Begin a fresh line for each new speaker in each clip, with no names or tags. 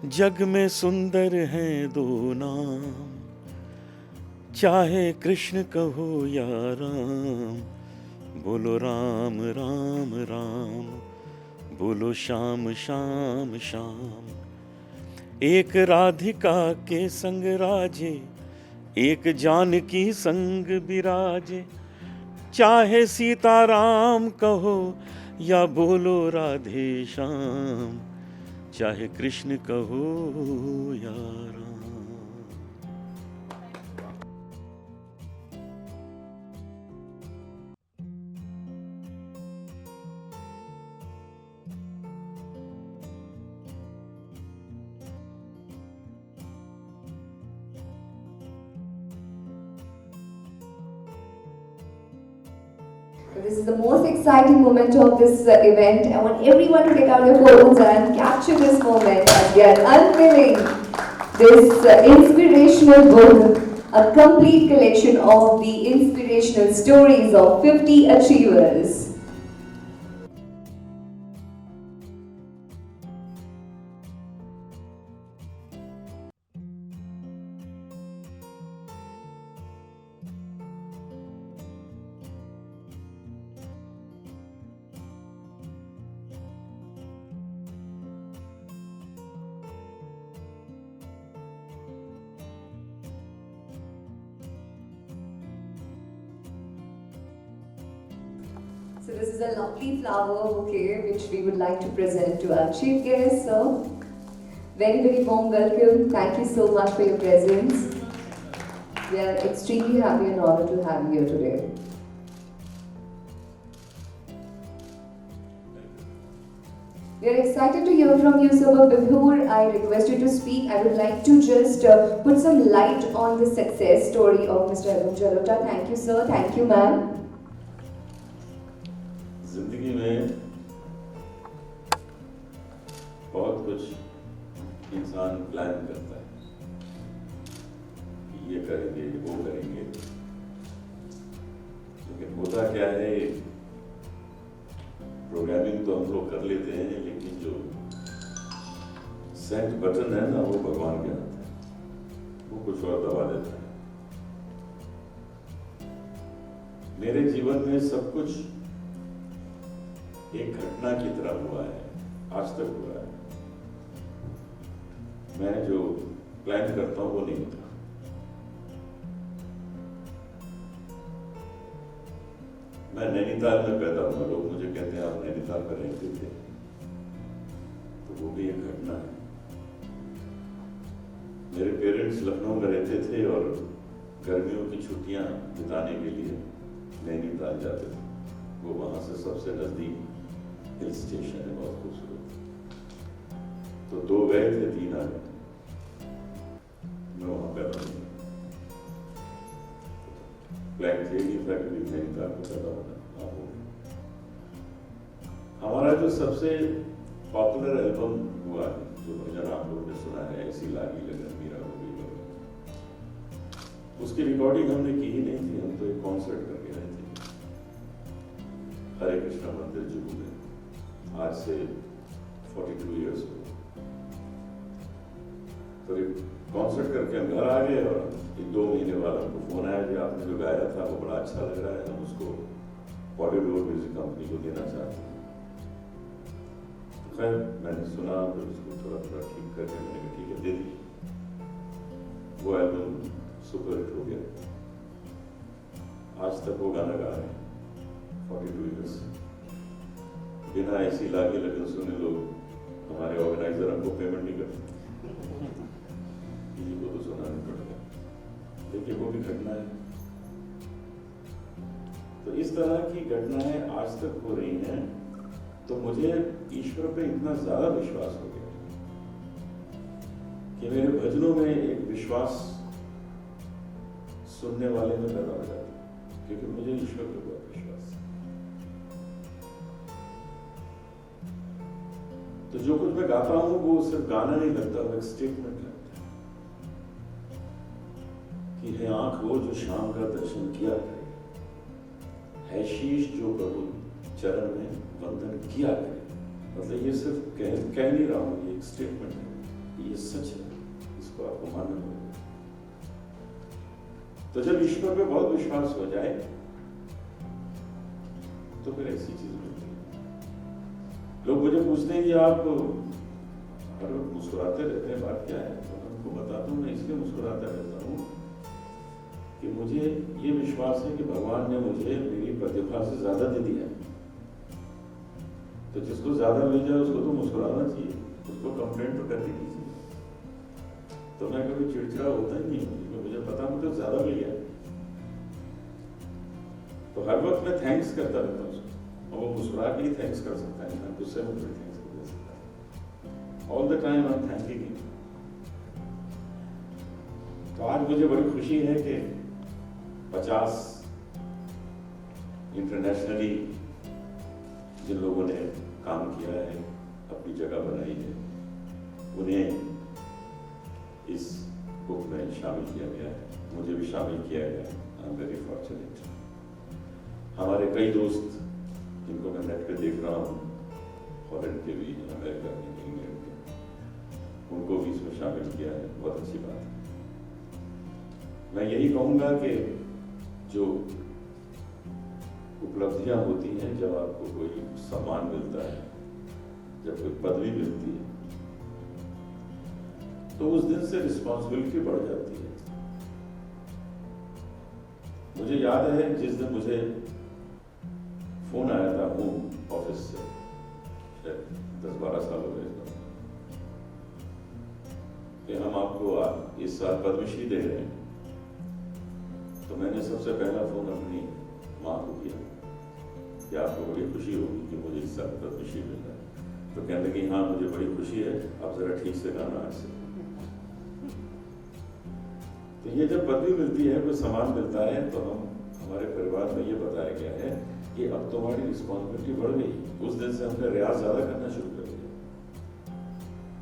जग में सुंदर हैं दो नाम, चाहे कृष्ण कहो या राम। बोलो राम राम राम, बोलो श्याम श्याम श्याम। एक राधिका के संग राजे, एक जानकी संग विराजे। चाहे सीताराम कहो या बोलो राधे श्याम, चाहे कृष्ण कहो या Ram.
This is the most exciting moment of this event. I want everyone to take out your phones and capture this moment as we are unveiling this inspirational book, a complete collection of the inspirational stories of 50 achievers. So this is a lovely flower bouquet which we would like to present to our chief guest, sir. Very, very warm welcome. Thank you so much for your presence. We are extremely happy and honored to have you here today. We are excited to hear from you, sir, but before I request you to speak, I would like to just put some light on the success story of Mr. Arun Jalota. Thank you, sir. Thank you, ma'am.
जिंदगी में बहुत कुछ इंसान plan करता है कि ये करेंगे वो करेंगे, लेकिन होता क्या है, प्रोग्रामिंग तो हम लोग कर लेते हैं, लेकिन जो सेंड बटन है ना, वो भगवान के हाथ है, वो कुछ और दबा देता है। मेरे जीवन में सब कुछ एक घटना की तरह हुआ है, आज तक हुआ है। मैं जो प्लान करता हूं वो नहीं होता। मैं नैनीताल में पैदा हुआ, लोग मुझे कहते हैं आप नैनीताल में रहते थे, तो वो भी एक घटना है। मेरे पेरेंट्स लखनऊ में रहते थे और गर्मियों की छुट्टियां बिताने के लिए नैनीताल जाते थे। वो वहां से सबसे नजदीक हिल स्टेशन है, बहुत खूबसूरत। तो 2 गए थे, 3 आ गए। मैं वहां पैदा नहीं, प्लान थे कि नैनीताल में पैदा होना। हमारा जो सबसे पॉपुलर एल्बम हुआ है, जो भजन आप लोगों ने सुना है, ऐसी लागी लगन मीरा हो गई, उसकी रिकॉर्डिंग हमने की ही नहीं थी। हम तो एक कॉन्सर्ट करके रहे थे हरे कृष्णा मंदिर जुहू में, आज से 42 इयर्स हो। तो कॉन्सर्ट करके हम घर आ गए और 2 महीने बाद हमको फोन आया कि आपने जो गाया था वो बड़ा अच्छा लग रहा है, हम उसको बॉलीवुड म्यूजिक कंपनी को देना चाहते हैं। तो खैर मैंने सुना, तो उसको थोड़ा थोड़ा ठीक करके मैंने कहा ठीक है, दे दी। वो एल्बम सुपर हिट हो गया। आज तक वो गाना गा रहे हैं 42 इयर्स। बिना ऐसी लागे लगन सुने लोग, हमारे ऑर्गेनाइजर हमको पेमेंट नहीं करते, किसी को तो सुनाना पड़ेगा। देखिए वो भी घटना है। तो इस तरह की घटनाएं आज तक हो रही हैं, तो मुझे ईश्वर पे इतना ज्यादा विश्वास हो गया कि मेरे भजनों में एक विश्वास सुनने वाले में पैदा हो जाता है, क्योंकि मुझे ईश्वर पे बहुत विश्वास है। तो जो कुछ मैं गाता हूं वो सिर्फ गाना नहीं लगता, वो एक स्टेटमेंट लगता है कि है आंख वो जो शाम का दर्शन किया करे, है शीश जो प्रभु चरण में वंदन किया करे। मतलब ये सिर्फ कह नहीं रहा हूं, ये एक स्टेटमेंट है। ये सच है, इसको आपको मानना होगा। तो जब ईश्वर पे बहुत विश्वास हो जाए तो फिर ऐसी चीज मिलती है। लोग मुझे पूछते हैं कि आप हर वक्त मुस्कुराते रहते हैं, बात क्या है? तो मैं उनको बताता हूँ, मैं इसलिए मुस्कुराता रहता हूँ कि मुझे ये विश्वास है कि भगवान ने मुझे मेरी प्रतिभा से ज्यादा दे दिया है। तो जिसको ज्यादा मिल जाए उसको तो मुस्कुराना चाहिए, उसको कंप्लेंट तो करनी नहीं चाहिए। तो मैं कभी चिड़चिड़ा होता ही नहीं हूँ, मुझे पता मुझे ज्यादा मिल गया। तो हर वक्त मैं थैंक्स करता रहता हूँ उसको, और वो मुस्कुरा के ही थैंक्स कर सकता है, मैं गुस्से में थैंक्स नहीं कर सकता। All the time I am thanking him. तो आज मुझे बड़ी खुशी है कि 50 इंटरनेशनली जिन लोगों ने काम किया है, अपनी जगह बनाई है, उन्हें इस बुक में शामिल किया गया है। मुझे भी शामिल किया गया है। I am very fortunate. हमारे कई दोस्त जिनको मैं नेट पे देख रहा हूँ, फॉरेन के भी, अमेरिका के, इंग्लैंड के, उनको भी इसमें शामिल किया है। बहुत अच्छी बात है। मैं यही कहूँगा कि जो उपलब्धियां होती हैं, जब आपको कोई सम्मान मिलता है, जब कोई पदवी मिलती है, तो उस दिन से रिस्पॉन्सिबिलिटी बढ़ जाती है। मुझे याद है जिस दिन मुझे फोन आया था होम ऑफिस से, 10-12 साल हो गए कि हम आपको इस साल पद्मश्री दे रहे हैं। तो मैंने सबसे पहला फोन अपनी माँ को किया कि आपको बड़ी खुशी होगी कि मुझे इस साल पद्मश्री मिल रहा है। तो कहने लगी, हाँ मुझे बड़ी खुशी है, आप जरा ठीक से गाना आज से। तो ये जब पदवी मिलती है, कोई सम्मान मिलता है, तो हमारे परिवार में ये बताया गया है कि अब तुम्हारी रिस्पॉन्सिबिलिटी बढ़ गई। उस दिन से हमने रियाज ज्यादा करना शुरू कर दिया।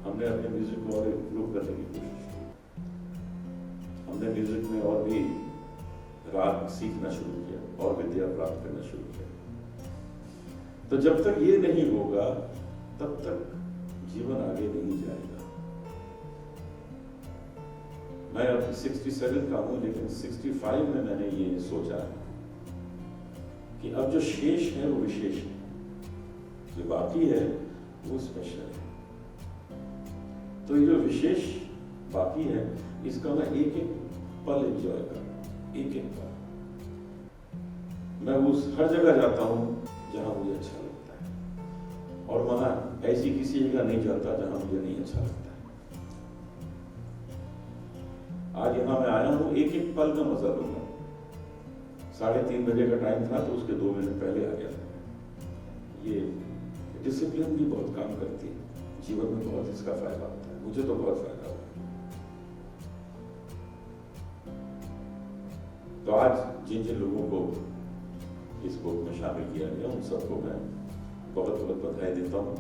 हमने अपने म्यूजिक को और इम्प्रूव करने की कोशिश की। हमने म्यूजिक में और भी राग सीखना शुरू किया और विद्या प्राप्त करना शुरू किया। तो जब तक ये नहीं होगा तब तक जीवन आगे नहीं जाएगा। मैं अब 67 का हूं, लेकिन 65 में मैंने ये सोचा है कि अब जो शेष है वो विशेष है, जो बाकी है वो स्पेशल है। तो ये जो विशेष बाकी है, इसका मैं एक एक पल एंजॉय कर, एक एक पल। मैं उस हर जगह जाता हूं जहां मुझे अच्छा लगता है, और वहां ऐसी किसी जगह नहीं जाता जहां मुझे नहीं अच्छा लगता है। आज यहां मैं आया हूं, एक एक पल का मजा लूंगा। 3:30 बजे का टाइम था, तो उसके 2 मिनट पहले आ गया था। ये डिसिप्लिन भी बहुत काम करती है जीवन में, बहुत इसका फायदा होता है। मुझे तो बहुत फायदा हुआ। तो आज जिन जिन लोगों को इस बुक में शामिल किया गया, उन सबको मैं बहुत बहुत बधाई देता हूँ,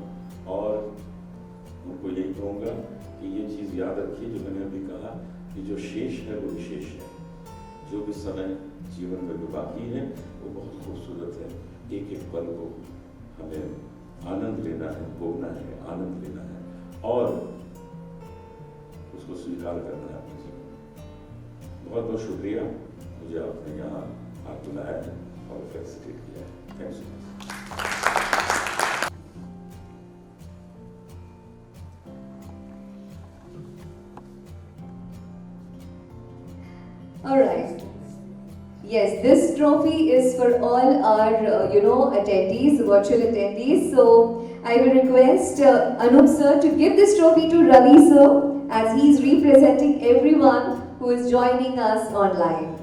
और उनको यही कहूँगा कि ये चीज़ याद रखिए जो मैंने अभी कहा, कि जो शेष है वो विशेष है। जो भी समय जीवन में जो बाकी है वो बहुत खूबसूरत है। एक एक पल को हमें आनंद लेना है, भोगना है, आनंद लेना है, और उसको स्वीकार करना है अपने जीवन में। बहुत बहुत शुक्रिया, मुझे आपने यहाँ हाथ बुलाया है और फेलिसिटेट किया है। Thank you.
All right. Yes, this trophy is for all our, attendees, virtual attendees. So I will request Anup sir to give this trophy to Ravi sir, as he is representing everyone who is joining us online.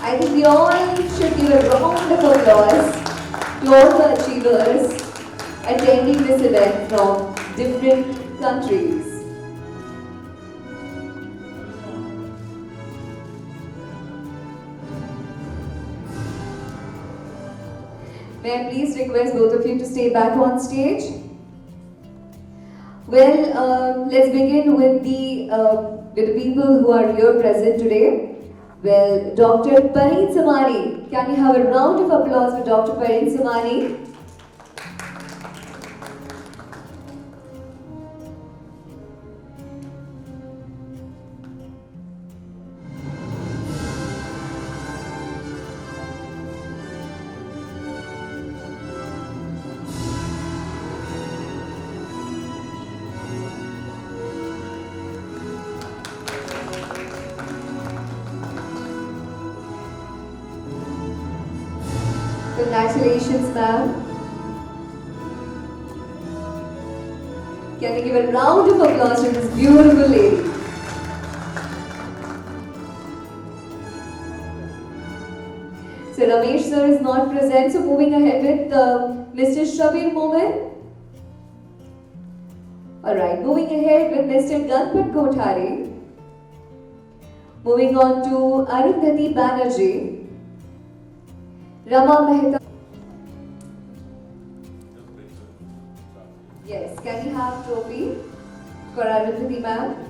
I think we all should give a round of applause to all the achievers attending this event from different countries. May I please request both of you to stay back on stage? Well, let's begin with the people who are here present today. Well, Dr. Parin Samani. Can you have a round of applause for Dr. Parin Samani? Congratulations, ma'am. Can we give a round of applause to this beautiful lady? So Ramesh sir is not present, so moving ahead with Mr. Shabir Momin. Alright, moving ahead with Mr. Ganpat Kothari. Moving on to Arundhati Banerjee. Rama Mehta. Yes, can we have trophy for Arundhati ma'am?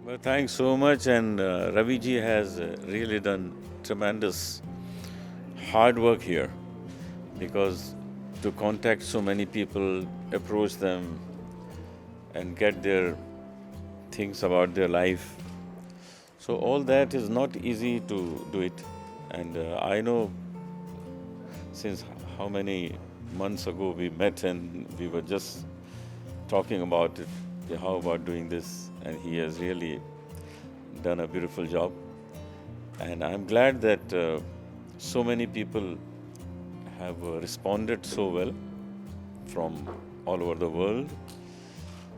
Well, thanks so much, and Ravi ji has really done tremendous hard work here, because to contact so many people, approach them, and get their things about their life. So all that is not easy to do it, and I know since how many months ago we met and we were just talking about it, how about doing this, and he has really done a beautiful job. And I'm glad that so many people have responded so well from all over the world.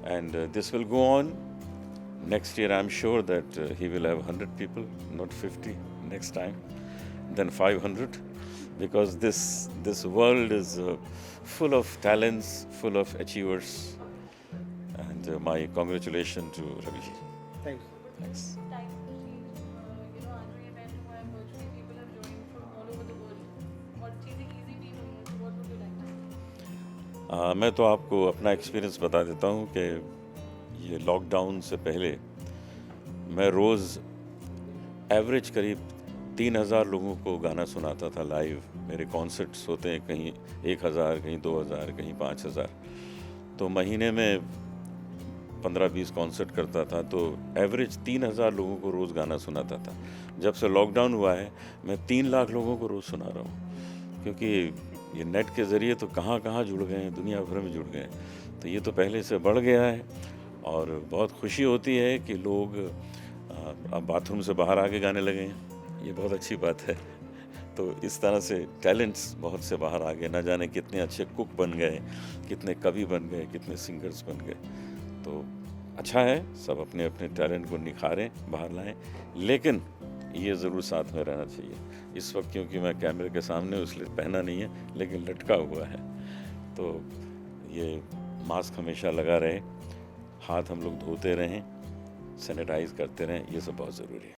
And this will go on. Next year, I'm sure that he will have 100 people, not 50 next time, then 500, because this world is full of talents, full of achievers. And my congratulations to Ravi ji.
Thank you.
Thanks.
Time to change, other event where virtually people have joined from all over the world. और चीज़ें easy भी हुई हैं, so what would you like to say?
मैं तो आपको अपना experience बता देता हूँ कि ये लॉकडाउन से पहले मैं रोज़ एवरेज करीब 3000 लोगों को गाना सुनाता था लाइव। मेरे कॉन्सर्ट्स होते हैं कहीं 1000, कहीं 2000, कहीं 5000, तो महीने में 15-20 कॉन्सर्ट करता था, तो एवरेज 3000 लोगों को रोज़ गाना सुनाता था। जब से लॉकडाउन हुआ है मैं 3 लाख लोगों को रोज़ सुना रहा हूँ, क्योंकि ये नेट के ज़रिए तो कहाँ कहाँ जुड़ गए हैं, दुनिया भर में जुड़ गए हैं। तो ये तो पहले से बढ़ गया है, और बहुत खुशी होती है कि लोग अब बाथरूम से बाहर आके गाने लगे हैं। ये बहुत अच्छी बात है। तो इस तरह से टैलेंट्स बहुत से बाहर आ गए, ना जाने कितने अच्छे कुक बन गए, कितने कवि बन गए, कितने सिंगर्स बन गए। तो अच्छा है, सब अपने अपने टैलेंट को निखारें, बाहर लाएं, लेकिन ये ज़रूर साथ में रहना चाहिए। इस वक्त क्योंकि मैं कैमरे के सामने हूं, इसलिए पहना नहीं है, लेकिन लटका हुआ है। तो ये मास्क हमेशा लगा रहे, हाथ हम लोग धोते रहें, सैनिटाइज करते रहें, ये सब बहुत ज़रूरी है।